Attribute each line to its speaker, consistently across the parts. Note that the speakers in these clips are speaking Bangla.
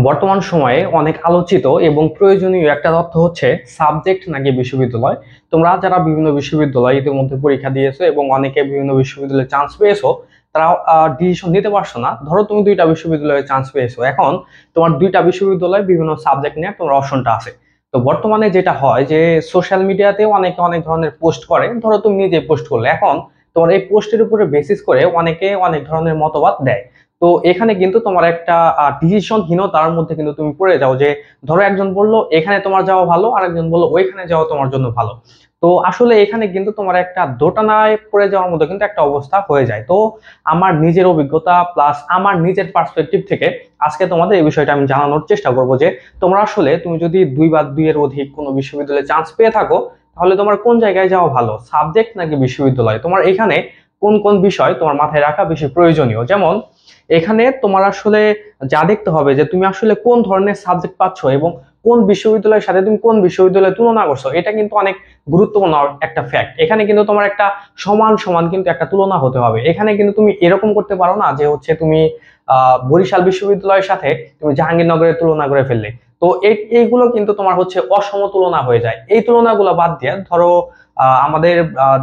Speaker 1: বর্তমান সময়ে অনেক আলোচিত এবং প্রয়োজনীয় একটা তথ্য হচ্ছে সাবজেক্ট নাকি বিশ্ববিদ্যালয়। তোমরা যারা বিভিন্ন বিশ্ববিদ্যালয় ইতিমধ্যে পরীক্ষা দিয়েছো এবং অনেকে বিভিন্ন বিশ্ববিদ্যালয়ে চান্স পেয়েছো, তারা ডিসিশন নিতে পারছো না। ধরো তুমি দুইটা বিশ্ববিদ্যালয়ে চান্স পেয়েছো, এখন তোমার দুইটা বিশ্ববিদ্যালয়ে বিভিন্ন সাবজেক্ট নিয়ে তোমার অপশনটা আছে। তো বর্তমানে যেটা হয় যে সোশ্যাল মিডিয়াতে অনেকে অনেক ধরনের পোস্ট করে, ধরো তুমি নিজে পোস্ট করলে, এখন তোমার এই পোস্টের উপরে বেসিস করে অনেকে অনেক ধরনের মতবাদ দেয়। তো এখানে কিন্তু তোমার একটা ডিসিশনহীনতার মধ্যে কিন্তু তুমি পড়ে যাও, যে ধরো একজন বললো এখানে তোমার যাওয়া ভালো, আর একজন বললো ওইখানে যাওয়া তোমার জন্য ভালো। তো আসলে এখানে কিন্তু তোমার একটা দোটানায় পড়ে যাওয়ার মতো কিন্তু একটা অবস্থা হয়ে যায়। তো আমার নিজের অভিজ্ঞতা প্লাস আমার নিজের পার্সপেক্টিভ থেকে আজকে তোমাদের এই বিষয়টা আমি জানানোর চেষ্টা করবো যে তোমরা আসলে তুমি যদি দুই বা দুইয়ের অধিক কোনো বিশ্ববিদ্যালয়ে চান্স পেয়ে থাকো, তাহলে তোমার কোন জায়গায় যাওয়া ভালো, সাবজেক্ট নাকি বিশ্ববিদ্যালয়, তোমার এখানে কোন কোন বিষয় তোমার মাথায় রাখা বেশি প্রয়োজনীয়। যেমন এখানে তোমার আসলে যা দেখতে হবে যে তুমি আসলে কোন ধরনের সাবজেক্ট পাচ্ছ এবং কোন বিশ্ববিদ্যালয়ের সাথে তুমি কোন বিশ্ববিদ্যালয়ে তুলনা করছো, এটা কিন্তু অনেক গুরুত্বপূর্ণ একটা ফ্যাক্ট। এখানে কিন্তু তোমার একটা সমান সমান কিন্তু একটা তুলনা হতে হবে। এখানে কিন্তু তুমি এরকম করতে পারো না যে হচ্ছে তুমি বরিশাল বিশ্ববিদ্যালয়ের সাথে তুমি জাহাঙ্গীরনগরের তুলনা করে ফেললে। তো এইগুলো কিন্তু তোমার হচ্ছে অসম তুলনা হয়ে যায়। এই তুলনাগুলো বাদ দিয়ে ধরো আমাদের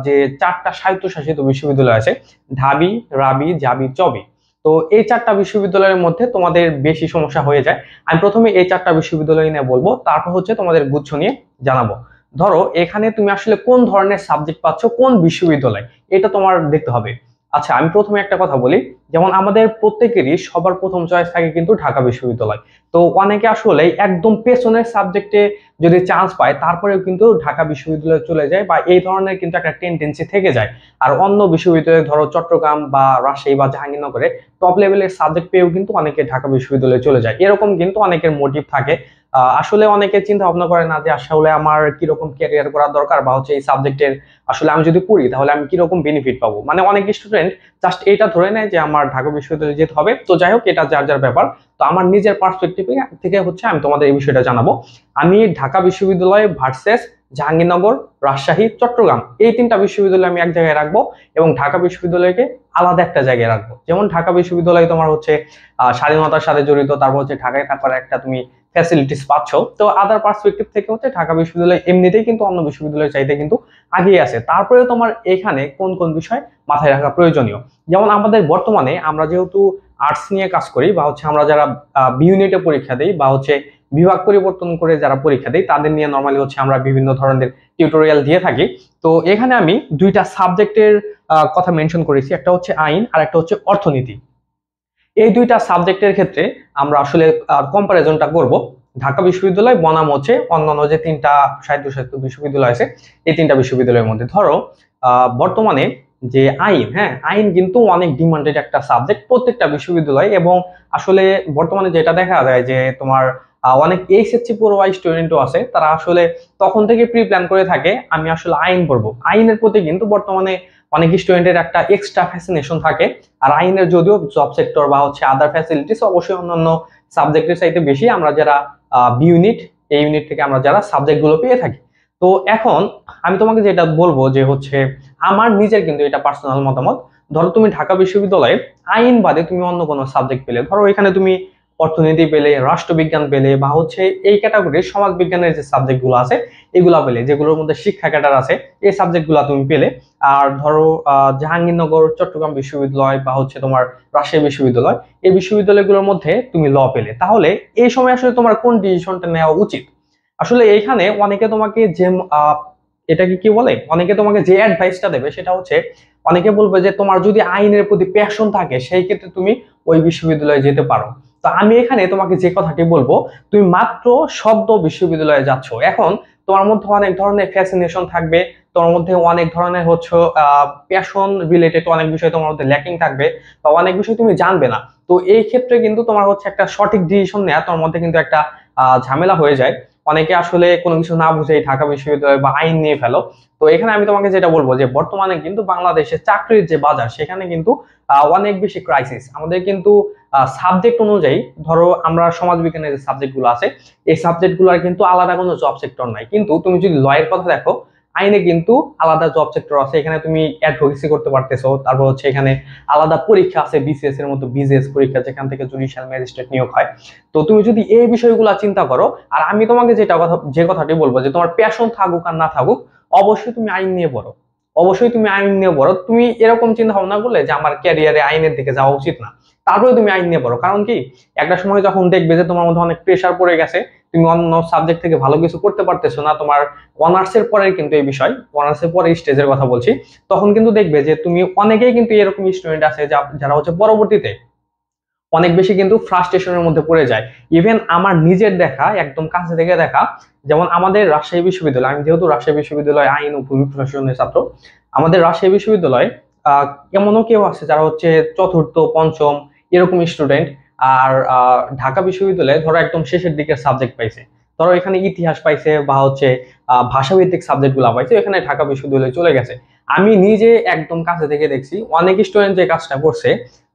Speaker 1: যে চারটা স্বায়ত্তশাসিত বিশ্ববিদ্যালয় আছে, ঢাবি, রাবি, জাবি, চবি। তো এই চারটা বিশ্ববিদ্যালয়ের মধ্যে তোমাদের বেশি সমস্যা হয়ে যায়। আমি প্রথমে এই চারটা বিশ্ববিদ্যালয় নিয়ে বলবো, তারপর হচ্ছে তোমাদের গুচ্ছ নিয়ে জানাবো। ধরো এখানে তুমি আসলে কোন ধরনের সাবজেক্ট পাচ্ছ কোন বিশ্ববিদ্যালয়, এটা তোমার দেখতে হবে। আচ্ছা, আমি প্রথমে একটা কথা বলি, যেমন আমাদের প্রত্যেকেরই সবার প্রথম চয়েস থাকে কিন্তু ঢাকা বিশ্ববিদ্যালয়। তো অনেকে আসলে একদম পেছনের সাবজেক্টে যদি চান্স পায় তারপরেও কিন্তু ঢাকা বিশ্ববিদ্যালয়ে চলে যায়, বা এই ধরনের কিন্তু একটা টেন্ডেন্সি থেকে যায়। আর অন্য বিশ্ববিদ্যালয়ে ধরো চট্টগ্রাম বা রাজশাহী বা জাহাঙ্গীরনগরে টপ লেভেলের সাবজেক্ট পেয়েও কিন্তু অনেকে ঢাকা বিশ্ববিদ্যালয়ে চলে যায়। এরকম কিন্তু অনেকের মোটিভ থাকে। আসলে অনেকে চিন্তা ভাবনা করে না যে আসলে আমার কিরকম ক্যারিয়ার করা দরকার, বা হচ্ছে এই সাবজেক্টের আসলে আমি যদি পড়ি তাহলে আমি কিরকম বেনিফিট পাবো। মানে অনেক স্টুডেন্ট জাস্ট এটা ধরে নেয় যে আমার ঢাকা বিশ্ববিদ্যালয়ে যেতে হবে। তো যাই হোক, এটা যার যার ব্যাপার। তো আমার নিজের পার্সপেক্টিভ থেকে হচ্ছে আমি তোমাদের এই বিষয়টা জানাবো। আমি ঢাকা বিশ্ববিদ্যালয় ভার্সেস জাহাঙ্গীরনগর, রাজশাহী, চট্টগ্রাম, এই তিনটা বিশ্ববিদ্যালয় আমি এক জায়গায় রাখবো এবং ঢাকা বিশ্ববিদ্যালয়কে আলাদা একটা জায়গায় রাখবো। যেমন ঢাকা বিশ্ববিদ্যালয় তোমার হচ্ছে স্বাধীনতার সাথে জড়িত, তারপর হচ্ছে ঢাকায় থাকার একটা তুমি ফ্যাসিলিটিস পাচ্ছ। তো আদার পার্সপেক্টিভ থেকে হচ্ছে ঢাকা বিশ্ববিদ্যালয় এমনিতেই কিন্তু অন্য বিশ্ববিদ্যালয়ের চাইতে কিন্তু আগিয়ে আছে। তারপরে তোমার এখানে কোন কোন বিষয় মাথায় রাখা প্রয়োজনীয়, যেমন আমাদের বর্তমানে আমরা যেহেতু আর্টস নিয়ে কাজ করি, বা হচ্ছে আমরা যারা বি ইউনিটে পরীক্ষা দিই, বা হচ্ছে বিভাগ পরিবর্তন করে যারা পরীক্ষা দেয়, তাদের নিয়ে নর্মালি হচ্ছে আমরা বিভিন্ন ধরনের টিউটোরিয়াল দিয়ে থাকি। তো এখানে আমি দুইটা সাবজেক্টের কথা মেনশন করেছি, একটা হচ্ছে আইন আর একটা হচ্ছে অর্থনীতি। এই দুইটা সাবজেক্টের ক্ষেত্রে আমরা আসলে কম্পারিজনটা করব ঢাকা বিশ্ববিদ্যালয় বনাম হচ্ছে অন্যান্য যে তিনটা স্বায়ত্তশাসিত বিশ্ববিদ্যালয় আছে, এই তিনটা বিশ্ববিদ্যালয়ের মধ্যে। ধরো বর্তমানে যে আইন, হ্যাঁ, আইন কিন্তু অনেক ডিমান্ডেড একটা সাবজেক্ট প্রত্যেকটা বিশ্ববিদ্যালয়। এবং আসলে বর্তমানে যেটা দেখা যায় যে তোমার অনেক এইচএসসি পড়ুয়া স্টুডেন্টও আছে, তারা আসলে তখন থেকে প্রি প্ল্যান করে থাকে আমি আসলে আইন পড়বো। আইনের প্রতি কিন্তু বর্তমানে অনেক স্টুডেন্টের একটা এক্সট্রা ফ্যাসিনেশন থাকে। আর আইনের যদিও জব সেক্টর বা হচ্ছে আদার ফ্যাসিলিটিস অবশ্যই অন্যান্য সাবজেক্টের চাইতে বেশি, আমরা যারা বি ইউনিট, এই ইউনিট থেকে আমরা যারা সাবজেক্ট গুলো পেয়ে থাকি। তো এখন আমি তোমাকে যেটা বলবো যে হচ্ছে আমার নিজের কিন্তু এটা পার্সোনাল মতামত। ধরো তুমি ঢাকা বিশ্ববিদ্যালয়ে আইন বাদে তুমি অন্য কোনো সাবজেক্ট পেলে, ধরো এখানে তুমি অর্থনীতি পেলে, রাষ্ট্রবিজ্ঞান পেলে, বা হচ্ছে এই ক্যাটাগরির সমাজ বিজ্ঞানের যে সাবজেক্ট গুলো আছে এগুলা পেলে, যেগুলোর মধ্যে শিক্ষা ক্যাডার আছে, এই সাবজেক্ট গুলা তুমি পেলে। আর ধরো জাহাঙ্গীরনগর, চট্টগ্রাম বিশ্ববিদ্যালয়, বা হচ্ছে তোমার রাজশাহী বিশ্ববিদ্যালয়, এই বিশ্ববিদ্যালয়গুলোর মধ্যে তুমি ল পেলে, তাহলে এই সময় আসলে তোমার কোন ডিসিশনটা নেওয়া উচিত? আসলে এইখানে অনেকে তোমাকে যে এটাকে কি বলে, অনেকে তোমাকে যে অ্যাডভাইসটা দেবে সেটা হচ্ছে, অনেকে বলবে যে তোমার যদি আইনের প্রতি প্যাশন থাকে সেই ক্ষেত্রে তুমি ওই বিশ্ববিদ্যালয়ে যেতে পারো। তো আমি এখানে তোমাকে যে কথাটি বলবো, তুমি মাত্র সদ্য বিশ্ববিদ্যালয়ে যাচ্ছ, এখন তোমার মধ্যে অনেক ধরনের ফ্যাসিনেশন থাকবে, তোমার মধ্যে অনেক ধরনের হচ্ছে প্যাশন রিলেটেড অনেক বিষয় তোমার মধ্যে ল্যাকিং থাকবে, বা অনেক বিষয় তুমি জানবে না। তো এই ক্ষেত্রে কিন্তু তোমার হচ্ছে একটা সঠিক ডিসিশন নেওয়া তোমার মধ্যে কিন্তু একটা ঝামেলা হয়ে যায়। অনেকে আসলে কোনো কিছু না বুঝেই ঢাকা বিশ্ববিদ্যালয় বা আইন নিয়ে ফেলো। তো এখানে আমি তোমাকে যেটা বলবো যে বর্তমানে কিন্তু বাংলাদেশে চাকরির যে বাজার সেখানে কিন্তু অনেক বেশি ক্রাইসিস। আমাদের কিন্তু সাবজেক্ট অনুযায়ী, ধরো আমরা সমাজ বিজ্ঞানের যে সাবজেক্ট গুলো আছে এই সাবজেক্ট গুলোর কিন্তু আলাদা কোনো জব সেক্টর নাই। কিন্তু তুমি যদি ল এর কথা দেখো, আইনে কিন্তু আলাদা জব সেক্টর আছে, এখানে তুমি অ্যাডভোকেসি করতে পারতেছো। তারপর হচ্ছে এখানে আলাদা পরীক্ষা আছে, বিসিএস এর মতো বিজেএস পরীক্ষা, যেখান থেকে জুডিশিয়াল ম্যাজিস্ট্রেট নিয়োগ হয়। তো তুমি যদি এই বিষয়গুলো চিন্তা করো, আর আমি তোমাকে যে কথাটি বলবো যে তোমার প্যাশন থাকুক আর না থাকুক, অবশ্যই তুমি আইন নিয়ে পড়ো, অবশ্যই তুমি আইন নিয়ে পড়ো। তুমি এরকম চিন্তা ভাবনা করলে যে আমার ক্যারিয়ারে আইনের দিকে যাওয়া উচিত না, তারপরে তুমি আইন নিয়ে পড়ো। কারণ কি, একটা সময় যখন দেখবে যে তোমার মধ্যে অনেক প্রেশার পড়ে গেছে, তুমি অন্য সাবজেক্ট থেকে ভালো কিছু করতে পারতেছো না, তোমার অনার্স এর পরে কিন্তু এই বিষয়, অনার্স এর পরে স্টেজের কথা বলছি, তখন কিন্তু দেখবে যে তুমি অনেকেই কিন্তু এরকম স্টুডেন্ট আছে যারা হচ্ছে পরবর্তীতে অনেক বেশি কিন্তু ফ্রাস্ট্রেশনের মধ্যে পড়ে যায়। ইভেন আমার নিজের দেখা, একদম কাছে থেকে দেখা, যেমন আমাদের রাজশাহী বিশ্ববিদ্যালয়, আমি যেহেতু রাজশাহী বিশ্ববিদ্যালয় আইন ও ভূমি প্রশাসনের ছাত্র, আমাদের রাজশাহী বিশ্ববিদ্যালয় এমনও কেউ আছে যারা হচ্ছে চতুর্থ পঞ্চম এরকম স্টুডেন্ট, আর ঢাকা বিশ্ববিদ্যালয়ে ধরো একদম শেষের দিকের সাবজেক্ট পাইছে, ধরো এখানে ইতিহাস পাইছে বা হচ্ছে ভাষাভিত্তিক সাবজেক্ট গুলা পাইছে, এখানে ঢাকা বিশ্ববিদ্যালয়ে চলে গেছে। আমি নিজে একদম কাছে থেকে দেখছি অনেক স্টুডেন্ট যে কাজটা করছে,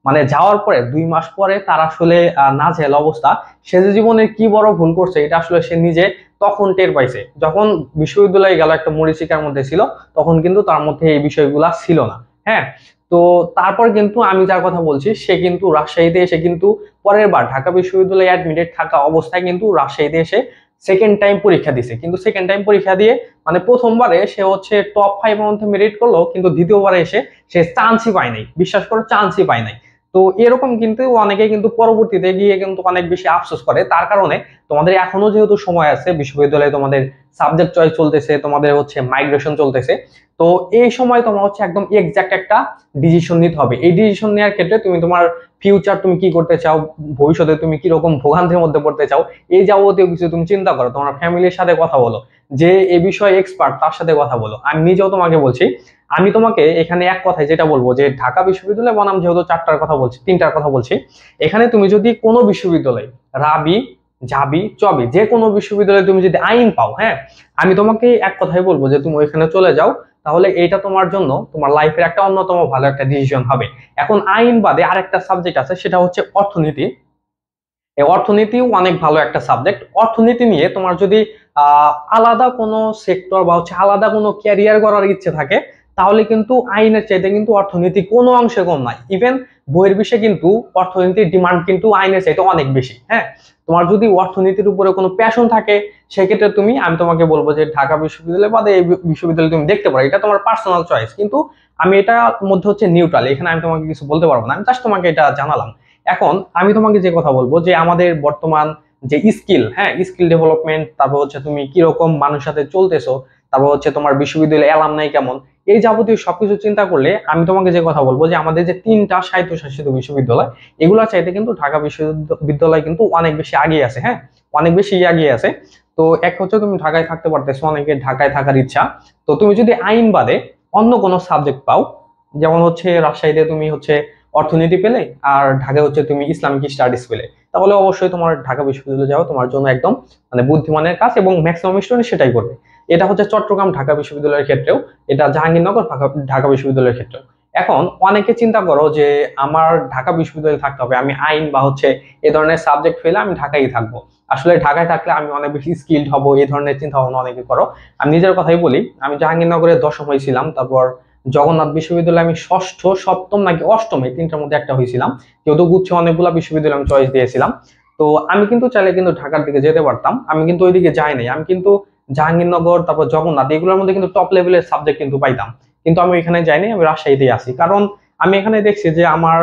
Speaker 1: মানে যাওয়ার পরে 2 মাস পরে তার আসলে নাজেহাল অবস্থা, সে যে জীবনের কি বড় ভুল করছে এটা আসলে সে নিজে তখন টের পাইছে। যখন বিশ্ববিদ্যালয়ে গেল একটা মরিচিকার মধ্যে ছিল, তখন কিন্তু তার মধ্যে এই বিষয়গুলা ছিল না। হ্যাঁ, তো তারপর কিন্তু আমি যার কথা বলছি সে কিন্তু রাজশাহীতে এসে কিন্তু পরের বার ঢাকা বিশ্ববিদ্যালয়ে অ্যাডমিটেড থাকা অবস্থায় কিন্তু রাজশাহীতে এসে সেকেন্ড টাইম পরীক্ষা দিছে, কিন্তু সেকেন্ড টাইম পরীক্ষা দিয়ে মানে প্রথমবারে সে হচ্ছে টপ 5 এর মধ্যে মেরিট করলো, কিন্তু দ্বিতীয়বারে এসে সে চান্সই পায় নাই, বিশ্বাস করো চান্সই পায় নাই। তো এরকম কিন্তু অনেকে কিন্তু পরবর্তীতে গিয়ে কিন্তু অনেক বেশি আফসোস করে। তার কারণে তোমাদের এখনো যেহেতু সময় আছে, বিশ্ববিদ্যালয়ে তোমাদের সাবজেক্ট চয়েস চলতেছে, তোমাদের হচ্ছে মাইগ্রেশন চলতেছে, তো এই সময় তোমার হচ্ছে একদম এক্সাক্ট একটা ডিসিশন নিতে হবে। এই ডিসিশন নেওয়ার ক্ষেত্রে তুমি তোমার ফিউচার তুমি কি করতে চাও, ভবিষ্যতে তুমি কি রকম ভোগান্তির মধ্যে পড়তে চাও, এই যাবতীয় কিছু তুমি চিন্তা করো, তোমার ফ্যামিলির সাথে কথা বলো, যে এ বিষয়ে এক্সপার্ট তার সাথে কথা বলো। আমি নিজেও তোমাকে বলছি, আমি তোমাকে এখানে এক কথায় যেটা বলবো যে ঢাকা বিশ্ববিদ্যালয় বনাম যেহেতু 4টার কথা বলছি, 3টার কথা বলছি, এখানে তুমি যদি কোনো বিশ্ববিদ্যালয় রাবি জাবি চবি যে কোনো বিশ্ববিদ্যালয়ে তুমি যদি আইন পাও, হ্যাঁ, আমি তোমাকে এক কথাই বলবো যে তুমি ওইখানে চলে যাও, তাহলে এটা তোমার জন্য তোমার লাইফের একটা অন্যতম ভালো একটা ডিসিশন হবে। এখন আইন বাদে আরেকটা সাবজেক্ট আছে, সেটা হচ্ছে অর্থনীতি। এই অর্থনীতিও অনেক ভালো একটা সাবজেক্ট। অর্থনীতি নিয়ে তোমার যদি আলাদা কোনো সেক্টর বা হচ্ছে আলাদা কোনো ক্যারিয়ার করার ইচ্ছে থাকে, তাহলে কিন্তু আইনের চাইতে কিন্তু অর্থনীতি কোনো অংশে কম নাই। ইভেন বহির্বিশ্বে কিন্তু অর্থনীতির ডিমান্ড কিন্তু আইনের চাইতে অনেক বেশি। হ্যাঁ, তোমার যদি অর্থনীতির উপরে কোনো প্যাশন থাকে, সেক্ষেত্রে আমি তোমাকে বলবো যে ঢাকা বিশ্ববিদ্যালয় বাদে এই বিশ্ববিদ্যালয় তুমি দেখতে পারো, এটা তোমার পার্সোনাল চয়েস। কিন্তু আমি এটার মধ্যে হচ্ছে নিউট্রাল, এখানে আমি তোমাকে কিছু বলতে পারবো না, আমি জাস্ট তোমাকে এটা জানালাম। এখন আমি তোমাকে যে কথা বলবো যে আমাদের বর্তমান যে স্কিল, হ্যাঁ, স্কিল ডেভেলপমেন্ট, তারপর হচ্ছে তুমি কিরকম মানুষের সাথে চলতেছো, তারপর হচ্ছে তোমার বিশ্ববিদ্যালয়ে অ্যালামনাই কেমন, এই যাবতীয় সবকিছু চিন্তা করলে আমি তোমাকে যে কথা বলবো যে আমাদের যে 3টা স্বায়ত্তশাসিত বিশ্ববিদ্যালয়, এগুলা চাইতে কিন্তু ঢাকা বিশ্ববিদ্যালয় কিন্তু অনেক বেশি এগিয়ে আছে। হ্যাঁ, অনেক বেশি এগিয়ে আছে। তো এক হচ্ছে তুমি ঢাকায় থাকতে পারতেছো, অনেকে ঢাকায় থাকার ইচ্ছা, তো তুমি যদি আইন বাদে অন্য কোনো সাবজেক্ট পাও, যেমন হচ্ছে রাজশাহীতে তুমি হচ্ছে অর্থনীতি পেলে, আর ঢাকায় হচ্ছে তুমি ইসলামিক স্টাডিজ পেলে, তাহলে অবশ্যই তোমার ঢাকা বিশ্ববিদ্যালয়ে যাওয়া তোমার জন্য একদম মানে বুদ্ধিমানের কাজ, এবং ম্যাক্সিমাম স্টুডেন্ট সেটাই করবে। এটা হচ্ছে চট্টগ্রাম ঢাকা বিশ্ববিদ্যালয়ের ক্ষেত্রেও, এটা জাহাঙ্গীরনগর ঢাকা বিশ্ববিদ্যালয়ের ক্ষেত্রেও। এখন অনেকে চিন্তা করো যে আমার ঢাকা বিশ্ববিদ্যালয়ে থাকতে হবে, আমি আইন বা হচ্ছে এ ধরনের সাবজেক্ট পেলে আমি ঢাকায় থাকবো, আসলে ঢাকায় থাকলে আমি অনেক বেশি স্কিলড হবো, এই ধরনের চিন্তা ভাবনা অনেকে করো। আমি নিজের কথাই বলি, আমি জাহাঙ্গীরনগরে 10ম হয়েছিলাম, তারপর জগন্নাথ বিশ্ববিদ্যালয়ে আমি ষষ্ঠ সপ্তম নাকি অষ্টম, এই 3টার মধ্যে একটা হয়েছিলাম, যেহেতু গুচ্ছে অনেকগুলা বিশ্ববিদ্যালয় আমি চয়েস দিয়েছিলাম। তো আমি কিন্তু চাইলে কিন্তু ঢাকার দিকে যেতে পারতাম, আমি কিন্তু ওইদিকে যাই নাই, আমি কিন্তু জাহাঙ্গীরনগর তারপর জগন্নাথ এগুলোর মধ্যে কিন্তু টপ লেভেলের সাবজেক্ট কিন্তু পাইতাম, কিন্তু আমি এখানে যাইনি, আমি রাজশাহীতেই আছি। কারণ আমি এখানে দেখছি যে আমার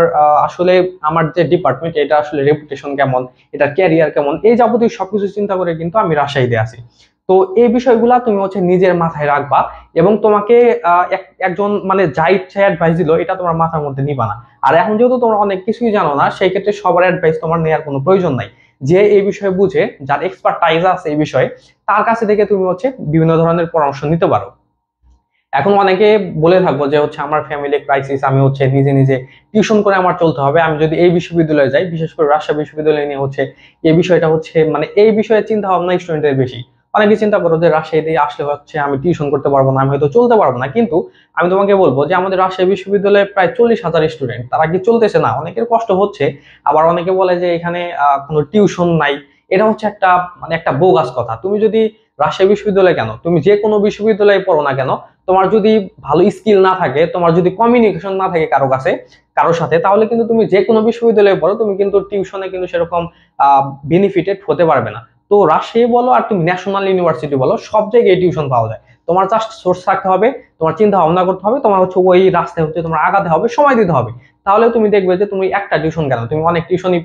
Speaker 1: আসলে আমার যে ডিপার্টমেন্ট এটা আসলে রেপুটেশন কেমন, এটা ক্যারিয়ার কেমন, এই যাবতীয় সবকিছু চিন্তা করে কিন্তু আমি রাজশাহীতে আছি। তো এই বিষয়গুলা তুমি হচ্ছে নিজের মাথায় রাখবা, এবং তোমাকে একজন মানে যা ইচ্ছা অ্যাডভাইস দিল এটা তোমার মাথার মধ্যে নিবা না। আর এখন যেহেতু তোমরা অনেক কিছুই জানো না, সেই ক্ষেত্রে সবার অ্যাডভাইস তোমার নেওয়ার কোনো প্রয়োজন নাই। যে এই বিষয়ে বুঝে, যার এক্সপার্টাইজ আছে এই বিষয়ে, তার কাছে থেকে তুমি হচ্ছে বিভিন্ন ধরনের পরামর্শ নিতে পারো। এখন অনেকে বলে থাকবো যে হচ্ছে আমার ফ্যামিলি ক্রাইসিস, আমি হচ্ছে নিজে নিজে টিউশন করে আমার চলতে হবে, আমি যদি এই বিশ্ববিদ্যালয়ে যাই, বিশেষ করে রাজশাহী বিশ্ববিদ্যালয় নিয়ে হচ্ছে এই বিষয়টা হচ্ছে মানে এই বিষয়ে চিন্তা ভাবনা স্টুডেন্টের বেশি। অনেকে চিন্তা করো যে রাজশাহীতে আসলে হচ্ছে আমি টিউশন করতে পারবো না, আমি হয়তো চলতে পারবো না, কিন্তু আমি তোমাকে বলবো যে আমাদের রাজশাহী বিশ্ববিদ্যালয়ে প্রায় 40,000 স্টুডেন্ট, তারা কি চলতেছে না? অনেকের কষ্ট হচ্ছে। আবার অনেকে বলে যে এখানে কোনো টিউশন নাই, এটা হচ্ছে একটা মানে একটা বোগাস কথা। তুমি যদি রাজশাহী বিশ্ববিদ্যালয়ে কেন, তুমি যে কোনো বিশ্ববিদ্যালয়ে পড়ো না কেন, তোমার যদি ভালো স্কিল না থাকে, তোমার যদি কমিউনিকেশন না থাকে কারোর সাথে, তাহলে কিন্তু তুমি যে কোনো বিশ্ববিদ্যালয়ে পড়ো, তুমি কিন্তু টিউশনে কিন্তু সেরকম বেনিফিটেড হতে পারবে না। তো রাজশাহী বলো আর তুমি ন্যাশনাল ইউনিভার্সিটি বলো, সব জায়গায় টিউশন পাওয়া যায়। তোমার জাস্ট সোর্স থাকতে হবে, তোমার চিন্তা ভাবনা করতে হবে, তোমার হচ্ছে ওই রাস্তায় হচ্ছে তোমার আগাতে হবে, সময় দিতে হবে। তাহলে তুমি দেখবে যে তুমি একটা টিউশন কেন, তুমি অনেক টিউশনই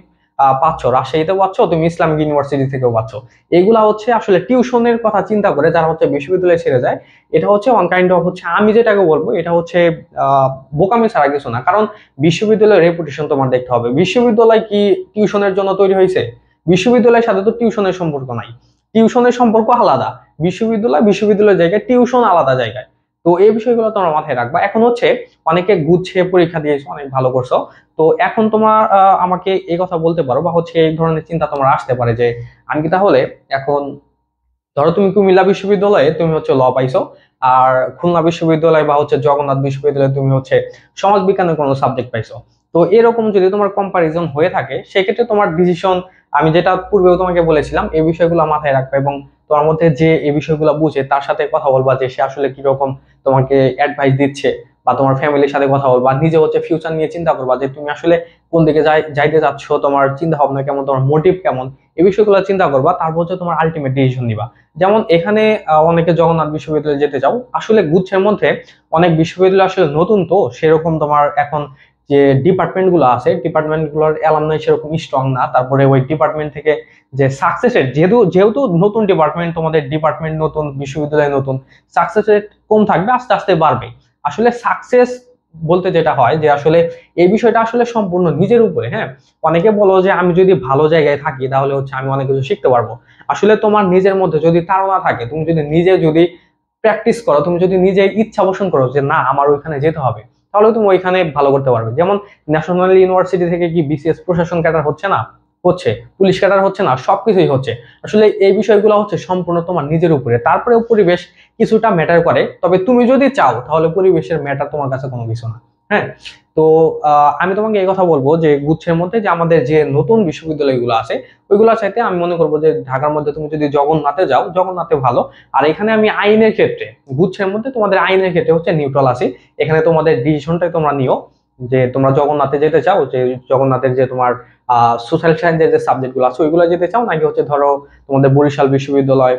Speaker 1: পাচ্ছ, রাজশাহীতেও পাচ্ছ, তুমি ইসলামিক ইউনিভার্সিটি থেকেও পাচ্ছ। এইগুলা হচ্ছে আসলে টিউশনের কথা চিন্তা করে যারা হচ্ছে বিশ্ববিদ্যালয়ে ছেড়ে যায়, এটা হচ্ছে ওয়ান কাইন্ড অফ হচ্ছে, আমি যেটাকে বলবো এটা হচ্ছে বোকামি ছাড়া কিছু না। কারণ বিশ্ববিদ্যালয়ের রেপুটেশন তোমার দেখতে হবে। বিশ্ববিদ্যালয় কি টিউশনের জন্য তৈরি হয়েছে? বিশ্ববিদ্যালয়ের সাথে তো টিউশনের সম্পর্ক নাই, টিউশনের সম্পর্ক আলাদা। বিশ্ববিদ্যালয়ের জায়গায়, টিউশন আলাদা জায়গায়। তো এই বিষয়গুলো তোমরা মাথায় রাখবা। এখন হচ্ছে অনেকে গুছিয়ে পরীক্ষা দিয়েছো, অনেক ভালো করছো। তো এখন তোমার আমাকে এই কথা বলতে পারো, বা হচ্ছে এই ধরনের চিন্তা তোমার আসতে পারে যে আমি কি তাহলে এখন, ধরো তুমি কুমিল্লা বিশ্ববিদ্যালয়ে তুমি হচ্ছে ল পাইছো, আর খুলনা বিশ্ববিদ্যালয় বা হচ্ছে জগন্নাথ বিশ্ববিদ্যালয়ে তুমি হচ্ছে সমাজ বিজ্ঞানের কোনো সাবজেক্ট পাইছো। তো এরকম যদি তোমার কম্পারিজন হয়ে থাকে, সেক্ষেত্রে তোমার ডিসিশন, আমি যেটা পূর্বেও তোমাকে বলেছিলাম, এই বিষয়গুলো মাথায় রাখবে এবং তোমার মধ্যে যে এই বিষয়গুলো বুঝে তার সাথে কথা বলবা যে সে আসলে কিরকম তোমাকে অ্যাডভাইস দিচ্ছে, বা তোমার ফ্যামিলির সাথে কথা বলবা, নিজে হচ্ছে ফিউচার নিয়ে চিন্তা করবা যে তুমি আসলে কোন দিকে যাইতে যাচ্ছ, তোমার চিন্তা ভাবনা কেমন, তোমার মোটিভ কেমন, এই বিষয়গুলো চিন্তা করবা। তারপর হচ্ছে তোমার আলটিমেট ডিসিশন নিবা। যেমন এখানে অনেকে জগন্নাথ বিশ্ববিদ্যালয়ে যেতে চাও, আসলে গুচ্ছের মধ্যে অনেক বিশ্ববিদ্যালয় আসলে নতুন, তো সেরকম তোমার এখন যে ডিপার্টমেন্ট গুলো আছে, ডিপার্টমেন্ট গুলোর অ্যালামনাই সেরকম স্ট্রং না। তারপরে ওই ডিপার্টমেন্ট থেকে যে সাকসেসের, যেহেতু যেহেতু নতুন ডিপার্টমেন্ট, তোমাদের ডিপার্টমেন্ট নতুন, বিশ্ববিদ্যালয় নতুন, সাকসেস রেট কম থাকবে, আস্তে আস্তে বাড়বে। আসলে সাকসেস বলতে যেটা হয় যে আসলে এই বিষয়টা আসলে সম্পূর্ণ নিজের উপরে। হ্যাঁ, অনেকে বলো যে আমি যদি ভালো জায়গায় থাকি তাহলে হচ্ছে আমি অনেক কিছু শিখতে পারবো। আসলে তোমার নিজের মধ্যে যদি তাড়না থাকে, তুমি যদি নিজে যদি প্র্যাকটিস করো, তুমি যদি নিজে ইচ্ছা পোষণ করো যে না আমার ওইখানে যেতে হবে, তাহলে তুমি ওইখানে ভালো করতে পারবে। যেমন ন্যাশনাল ইউনিভার্সিটি থেকে কি বিসিএস প্রশাসন ক্যাডার হচ্ছে না? হচ্ছে। পুলিশ ক্যাডার হচ্ছে না? সবকিছুই হচ্ছে। আসলে এই বিষয়গুলো হচ্ছে সম্পূর্ণ তোমার নিজের উপরে। তারপরেও পরিবেশ কিছুটা ম্যাটার করে, তবে তুমি যদি চাও তাহলে পরিবেশের ম্যাটার তোমার কাছে কোনো কিছু না। হ্যাঁ, তো আমি তোমাকে এই কথা বলবো যে গুচ্ছের মধ্যে যে আমাদের যে নতুন বিশ্ববিদ্যালয়গুলো আছে, ওইগুলোর চাইতে আমি মনে করবো যে ঢাকার মধ্যে তুমি যদি জগন্নাথে যাও, জগন্নাথে ভালো। আর এখানে আমি আইনের ক্ষেত্রে, গুচ্ছের মধ্যে তোমাদের আইনের ক্ষেত্রে হচ্ছে নিউট্রাল আছি। এখানে তোমাদের ডিসিশনটাই তোমরা নিও যে তোমরা জগন্নাথে যেতে চাও, যে জগন্নাথের যে তোমার সোশ্যাল সায়েন্সের যে সাবজেক্ট গুলো আছে ওইগুলো যেতে চাও, নাকি হচ্ছে ধরো তোমাদের বরিশাল বিশ্ববিদ্যালয়,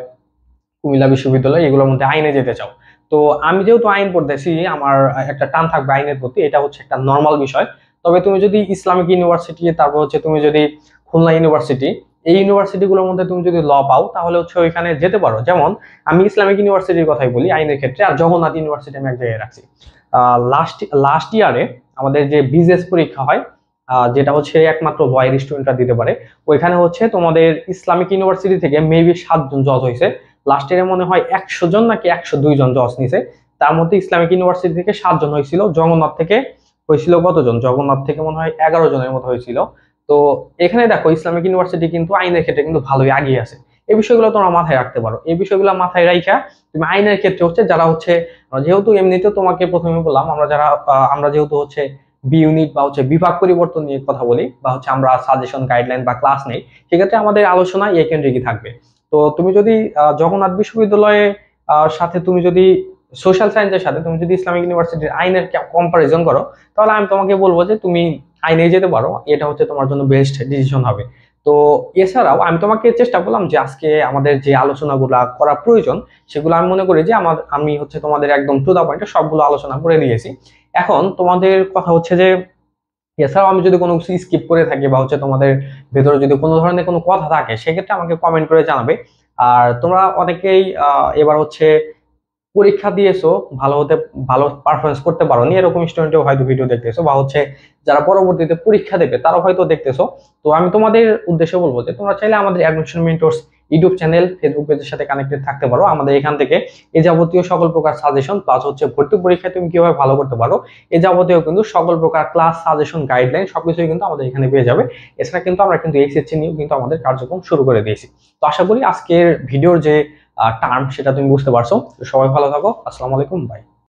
Speaker 1: কুমিল্লা বিশ্ববিদ্যালয়, এগুলোর মধ্যে আইনে যেতে চাও। তো আমি যেহেতু আইন পড়তেছি, আমার একটা টান থাকবে আইনের প্রতি, এটা হচ্ছে একটা নর্মাল বিষয়। তবে তুমি যদি ইসলামিক ইউনিভার্সিটি, তারপর হচ্ছে তুমি যদি খুলনা ইউনিভার্সিটি, এই ইউনিভার্সিটি গুলোর মধ্যে তুমি যদি ল পাও, তাহলে হচ্ছে ওইখানে যেতে পারো। যেমন আমি ইসলামিক ইউনিভার্সিটির কথাই বলি আইনের ক্ষেত্রে, আর জগন্নাথ ইউনিভার্সিটি আমি এক জায়গায় রাখছি। লাস্ট ইয়ারে আমাদের যে বিজনেস পরীক্ষা হয়, যেটা হচ্ছে একমাত্র লয়ের স্টুডেন্টরা দিতে পারে, ওইখানে হচ্ছে তোমাদের ইসলামিক ইউনিভার্সিটি থেকে মেবি 7 জন জজ হয়েছে। লাস্ট ইয়ারে মনে হয় 100 জন নাকি 102 জন জজ নিছে। তার মধ্যে ইসলামিক ইউনিভার্সিটি থেকে 7 জন হয়েছিল, জগন্নাথ থেকে হয়েছিল কতজন? জগন্নাথ থেকে মনে হয় 11 জনের মতো হয়েছিল। তো এখানে দেখো ইসলামিক ইউনিভার্সিটি কিন্তু আইনের ক্ষেত্রে কিন্তু ভালোই এগিয়ে আছে। এই বিষয়গুলো তোমরা মাথায় রাখতে পারো। এই বিষয়গুলো মাথায় রাখা তুমি আইনের ক্ষেত্রে হচ্ছে যারা হচ্ছে, যেহেতু এমনিতে তোমাকে প্রথমে বললাম, আমরা যেহেতু হচ্ছে বি ইউনিট বা হচ্ছে বিভাগ পরিবর্তন নিয়ে কথা বলি, বা হচ্ছে আমরা সাজেশন গাইডলাইন বা ক্লাস নেই, সেক্ষেত্রে আমাদের আলোচনা এই কেন্দ্রিকই থাকবে। তো তুমি যদি জগন্নাথ বিশ্ববিদ্যালয়ের সাথে তুমি যদি সোশ্যাল সায়েন্সের সাথে তুমি যদি ইসলামিক ইউনিভার্সিটির আইনের কম্পারিজন করো, তাহলে আমি তোমাকে বলবো যে তুমি আইনে যেতে পারো, এটা হচ্ছে তোমার জন্য বেস্ট ডিসিশন হবে। তো এছাড়াও আমি তোমাকে চেষ্টা করলাম যে আজকে আমাদের যে আলোচনাগুলো করা প্রয়োজন, সেগুলো আমি মনে করি যে আমি হচ্ছে তোমাদের একদম টু দা পয়েন্টে সবগুলো আলোচনা করে দিয়েছি। এখন তোমাদের কথা হচ্ছে যে এছাড়াও আমি যদি কোনো কিছু স্কিপ করে থাকি, বা হচ্ছে তোমাদের ভেতরে যদি কোনো ধরনের কোনো কথা থাকে, সেক্ষেত্রে আমাকে কমেন্ট করে জানাবে। আর তোমরা অনেকেই এবার হচ্ছে পরীক্ষা দিয়েছো, ভালো পারফরমেন্স করতে পারোনি, এরকম স্টুডেন্টও হয়তো ভিডিও দেখতেছো, বা হচ্ছে যারা পরবর্তীতে পরীক্ষা দেবে তারাও হয়তো দেখতেছো। তো আমি তোমাদের উদ্দেশ্যে বলবো যে তোমরা চাইলে আমাদের admission mentors YouTube channel, Facebook পেজের সাথে কানেক্টেড থাকতে পারো। আমাদের এখান থেকে এই যাবতীয় সকল প্রকার সাজেশন, প্লাস হচ্ছে ভর্তি পরীক্ষায় তুমি কিভাবে ভালো করতে পারো, এই যাবতীয় কিন্তু সকল প্রকার ক্লাস, সাজেশন, গাইডলাইন সবকিছুই কিন্তু আমাদের এখানে পেয়ে যাবে। এছাড়া কিন্তু আমরা কিন্তু এইচএসসি নিয়েও কিন্তু আমাদের কার্যক্রম শুরু করে দিয়েছি। তো আশা করি আজকের ভিডিওর যে টার্ম সেটা তুমি বুঝতে পারছো। তো সবাই ভালো থাকো। আসসালামু আলাইকুম, বাই।